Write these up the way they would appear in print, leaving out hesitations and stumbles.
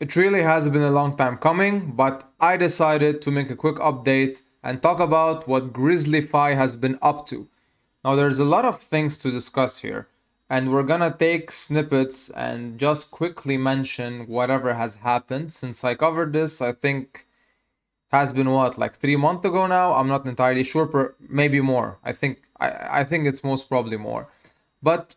It really has been a long time coming, but I decided to make a quick update and talk about what GrizzlyFi has been up to. Now, there's a lot of things to discuss here, and we're gonna take snippets and just quickly mention whatever has happened since I covered this. I think has been what, like 3 months ago now. I'm not entirely sure, maybe more. I think it's most probably more, but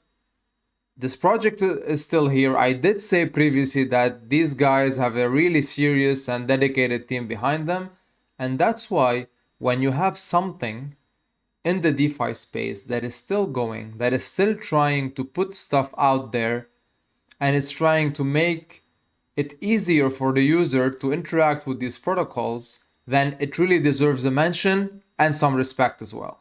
this project is still here. I did say previously that these guys have a really serious and dedicated team behind them. And that's why when you have something in the DeFi space that is still going, that is still trying to put stuff out there, and it's trying to make it easier for the user to interact with these protocols, then it really deserves a mention and some respect as well.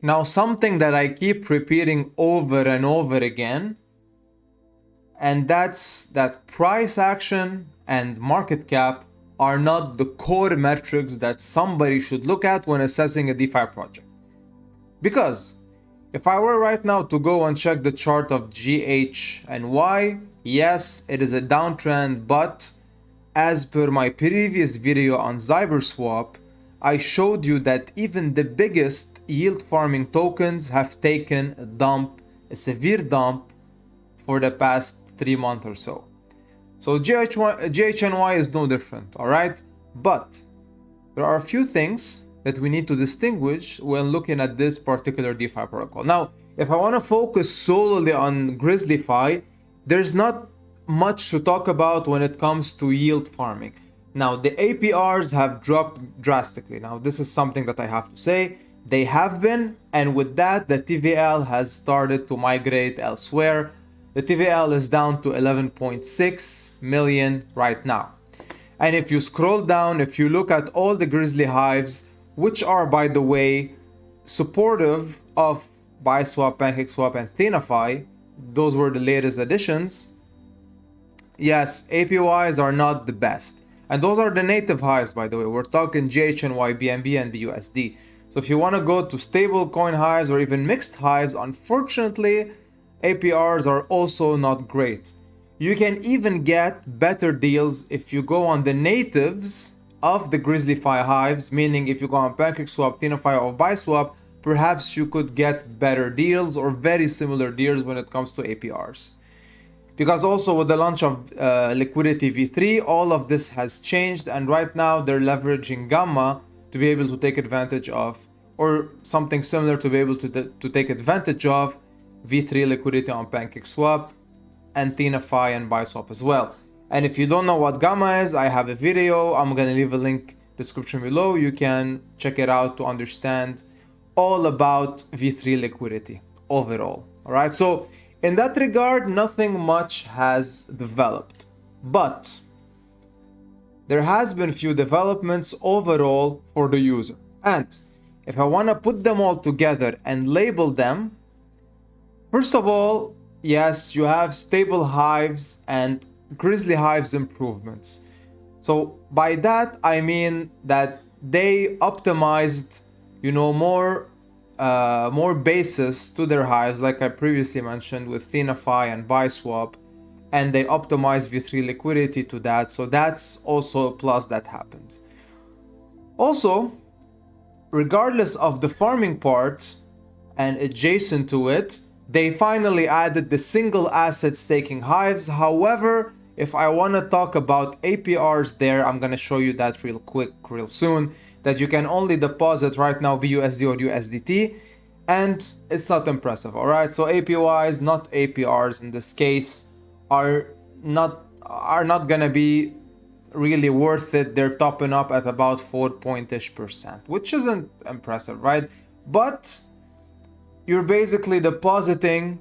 Now, something that I keep repeating over and over again, and that's that price action and market cap are not the core metrics that somebody should look at when assessing a DeFi project. Because if I were right now to go and check the chart of GHNY, yes, it is a downtrend, but as per my previous video on ZyberSwap, I showed you that even the biggest yield farming tokens have taken a dump, a severe dump, for the past 3 months or so. So GHNY is no different, alright? But there are a few things that we need to distinguish when looking at this particular DeFi protocol. Now, if I want to focus solely on GrizzlyFi, there's not much to talk about when it comes to yield farming. Now, the APRs have dropped drastically. Now, this is something that I have to say. They have been, and with that, the TVL has started to migrate elsewhere. The TVL is down to 11.6 million right now. And if you scroll down, if you look at all the Grizzly hives, which are, by the way, supportive of BuySwap, PancakeSwap, and DEFI, those were the latest additions. Yes, APYs are not the best. And those are the native highs, by the way. We're talking GHNY, BNB, and BUSD. So if you want to go to stable coin hives or even mixed hives, unfortunately, APRs are also not great. You can even get better deals if you go on the natives of the GrizzlyFi hives, meaning if you go on PancakeSwap, DEFI, or BuySwap, perhaps you could get better deals or very similar deals when it comes to APRs. Because also with the launch of Liquidity V3, all of this has changed, and right now they're leveraging Gamma to be able to take advantage of, or something similar to be able to take advantage of V3 liquidity on PancakeSwap and DeFi and BuySwap as well. And if you don't know what Gamma is, I have a video. I'm gonna leave a link description below. You can check it out to understand all about V3 liquidity overall. All right, so in that regard, nothing much has developed, but there has been few developments overall for the user. And if I want to put them all together and label them, first of all, yes, you have stable hives and Grizzly hives improvements. So by that, I mean that they optimized, more basis to their hives, like I previously mentioned with DeFi and BuySwap, and they optimized V3 liquidity to that. So that's also a plus that happened. Also, regardless of the farming part and adjacent to it, they finally added the single asset staking hives. However, if I want to talk about APRs there, I'm going to show you that real quick, real soon, that you can only deposit right now BUSD or USDT, and it's not impressive, all right? So APYs, not APRs in this case, are not gonna be really worth it. They're topping up at about 4%, which isn't impressive, right? But you're basically depositing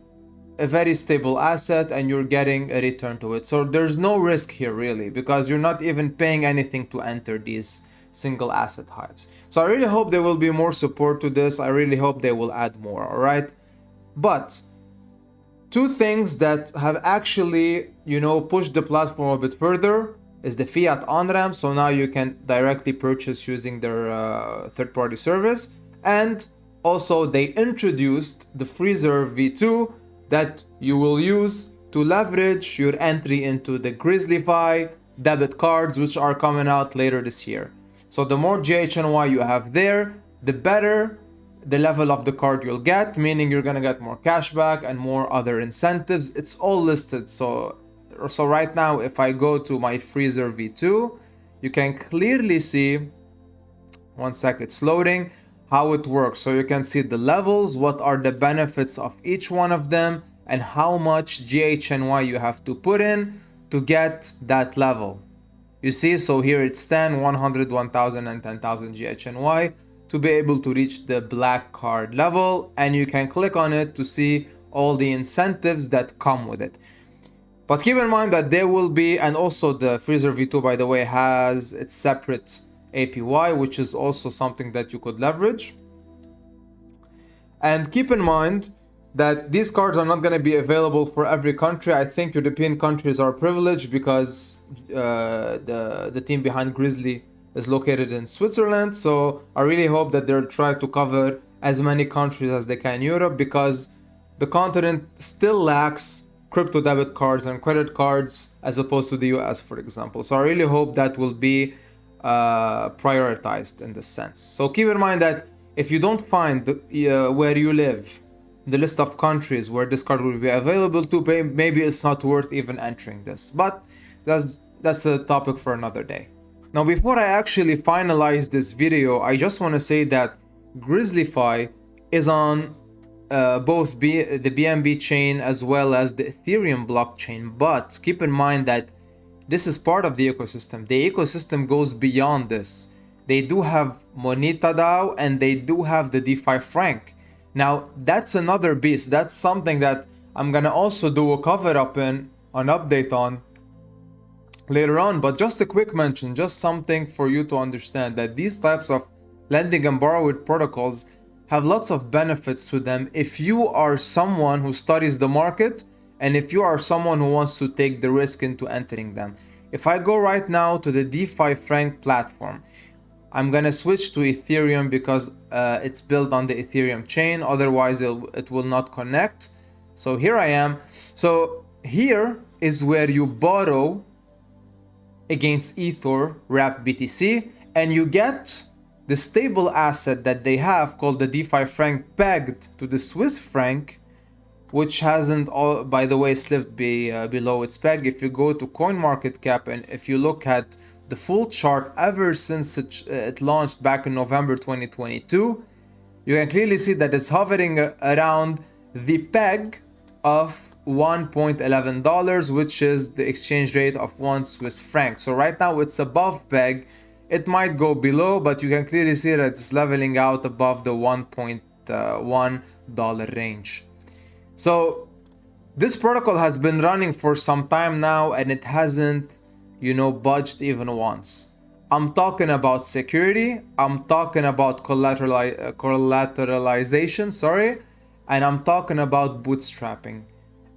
a very stable asset and you're getting a return to it. So there's no risk here really, because you're not even paying anything to enter these single asset hives. So I really hope there will be more support to this. I really hope they will add more, all right? But two things that have actually, pushed the platform a bit further is the fiat on-ramp. So now you can directly purchase using their third-party service, and Also, they introduced the freezer V2 that you will use to leverage your entry into the GrizzlyFi debit cards, which are coming out later this year. So the more GHNY you have there, the better the level of the card you'll get, meaning you're gonna get more cashback and more other incentives. It's all listed. So right now, if I go to my freezer V2, you can clearly see, one sec, it's loading, how it works. So you can see the levels, what are the benefits of each one of them, and how much GHNY you have to put in to get that level. You see, so here it's 10, 100, 1000, and 10,000 GHNY to be able to reach the black card level, and you can click on it to see all the incentives that come with it. But keep in mind that there will be, and also the freezer V2, by the way, has its separate APY, which is also something that you could leverage. And keep in mind that these cards are not going to be available for every country. I think European countries are privileged because the team behind Grizzly is located in Switzerland. So I really hope that they'll try to cover as many countries as they can in Europe, because the continent still lacks crypto debit cards and credit cards as opposed to the US, for example. So I really hope that will be prioritized in this sense. So keep in mind that if you don't find where you live the list of countries where this card will be available to, maybe it's not worth even entering this. But that's a topic for another day. Now, before I actually finalize this video, I just want to say that GrizzlyFi is on both the BNB chain as well as the Ethereum blockchain. But keep in mind that this is part of the ecosystem. The ecosystem goes beyond this. They do have Moneta DAO and they do have the Defifranc. Now, that's another beast. That's something that I'm gonna also do a cover up in, an update on later on. But just a quick mention, just something for you to understand, that these types of lending and borrowing protocols have lots of benefits to them if you are someone who studies the market and if you are someone who wants to take the risk into entering them. If I go right now to the Defifranc platform, I'm gonna switch to Ethereum because it's built on the Ethereum chain, otherwise it will not connect. So here I am. So here is where you borrow against Ether wrapped BTC, and you get the stable asset that they have called the Defifranc pegged to the Swiss franc, which hasn't, by the way, slipped below its peg. If you go to CoinMarketCap and if you look at the full chart ever since it launched back in November 2022, you can clearly see that it's hovering around the peg of $1.11, which is the exchange rate of 1 Swiss franc. So right now it's above peg. It might go below, but you can clearly see that it's leveling out above the $1.1 range. So this protocol has been running for some time now and it hasn't, budged even once. I'm talking about security, I'm talking about collateralization, and I'm talking about bootstrapping.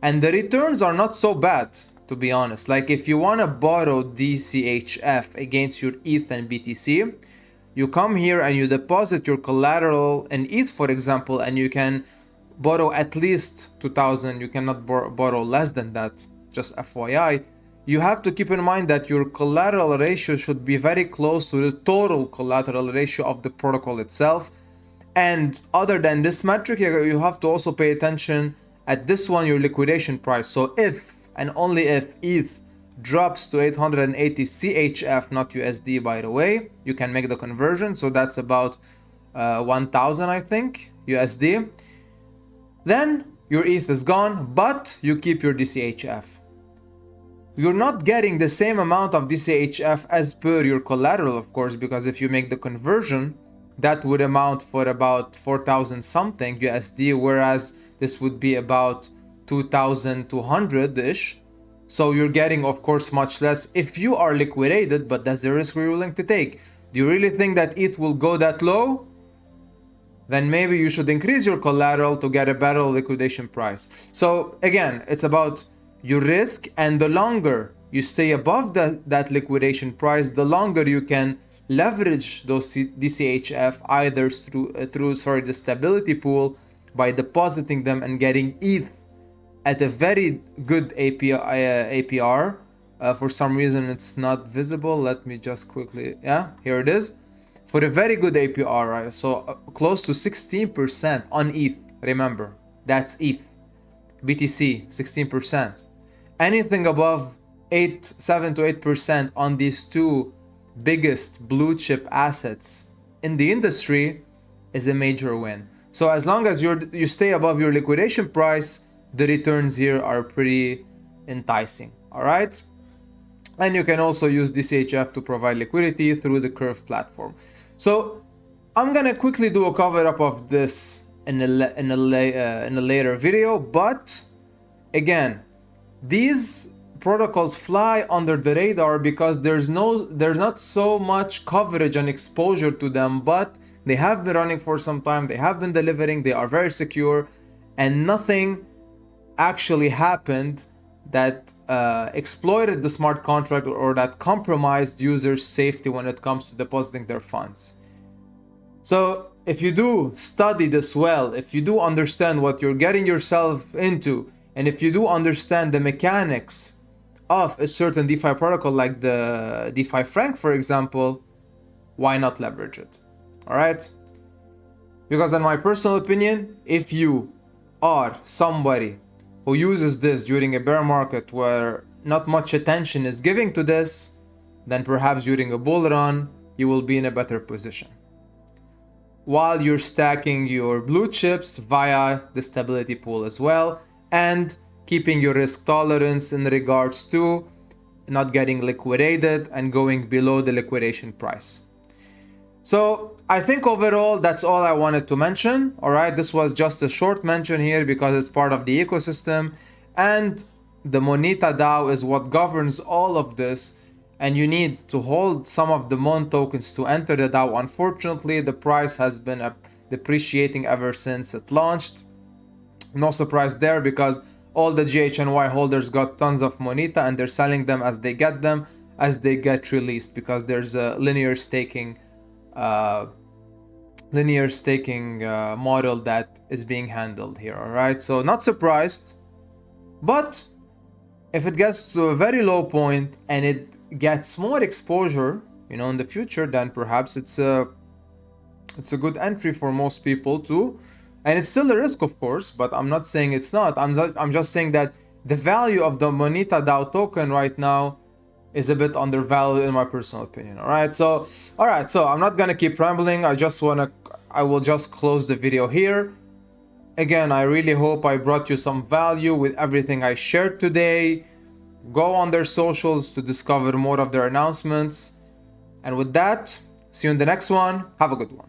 And the returns are not so bad, to be honest. Like if you want to borrow DCHF against your ETH and BTC, you come here and you deposit your collateral in ETH, for example, and you can borrow at least 2,000. You cannot borrow less than that, just FYI. You have to keep in mind that your collateral ratio should be very close to the total collateral ratio of the protocol itself. And other than this metric, you have to also pay attention at this one, your liquidation price. So if and only if ETH drops to 880 CHF, not USD by the way, you can make the conversion. So that's about 1,000, I think, USD. Then your ETH is gone, but you keep your DCHF. You're not getting the same amount of DCHF as per your collateral, of course, because if you make the conversion, that would amount for about 4,000 something USD, whereas this would be about 2,200-ish. So you're getting, of course, much less if you are liquidated, but that's the risk we're willing to take. Do you really think that ETH will go that low? Then maybe you should increase your collateral to get a better liquidation price. So again, it's about your risk, and the longer you stay above that liquidation price, the longer you can leverage those DCHF either through the stability pool by depositing them and getting ETH at a very good APR. For some reason it's not visible. Let me just quickly, yeah, here it is. For a very good APR, right? So close to 16% on ETH. Remember, that's ETH. BTC 16%. Anything above 7 to 8% on these two biggest blue chip assets in the industry is a major win. So as long as you stay above your liquidation price, the returns here are pretty enticing. All right. And you can also use DCHF to provide liquidity through the Curve platform. So I'm gonna quickly do a cover up of this in a later video, but again, these protocols fly under the radar because there's not so much coverage and exposure to them, but they have been running for some time, they have been delivering, they are very secure, and nothing actually happened that exploited the smart contract or that compromised users' safety when it comes to depositing their funds. So if you do study this well, if you do understand what you're getting yourself into, and if you do understand the mechanics of a certain DeFi protocol like the Defifranc, for example, why not leverage it? All right? Because in my personal opinion, if you are somebody who uses this during a bear market where not much attention is given to this, then perhaps during a bull run, you will be in a better position, while you're stacking your blue chips via the stability pool as well, and keeping your risk tolerance in regards to not getting liquidated and going below the liquidation price. So I think overall that's all I wanted to mention. All right, this was just a short mention here because it's part of the ecosystem, and the Moneta DAO is what governs all of this, and you need to hold some of the MON tokens to enter the DAO. Unfortunately, the price has been depreciating ever since it launched. No surprise there, because all the GHNY holders got tons of Moneta and they're selling them as they get them, as they get released, because there's a linear staking model that is being handled here. All right, so not surprised, but if it gets to a very low point and it gets more exposure, in the future, then perhaps it's a good entry for most people too. And it's still a risk, of course, but I'm not saying it's not. I'm just saying that the value of the Moneta DAO token right now is a bit undervalued in my personal opinion. All right, so I'm not gonna keep rambling. I will just close the video here. Again, I really hope I brought you some value with everything I shared today. Go on their socials to discover more of their announcements. And with that, see you in the next one. Have a good one.